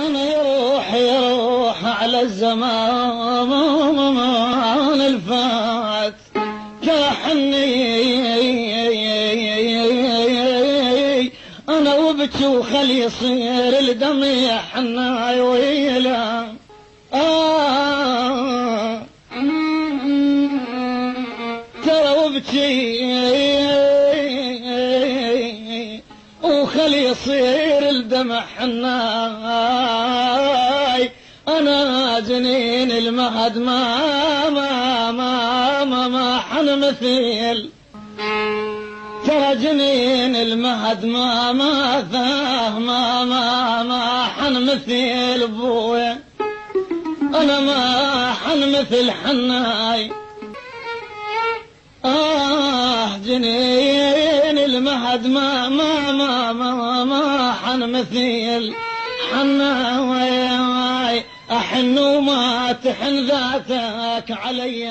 أنا يروح على الزمان الفات كحني أنا وبكي وخلي يصير الدمع حناي ويلا ترى وبكي وخلي يصير الدمع حناي أنا جنين المهد ما حن مثيل ترى جنين المهد ما حن مثيل ابويا انا ما حن مثل حناي جنين المهد ما حن مثيل حناي احن وما تحن ذاتك علي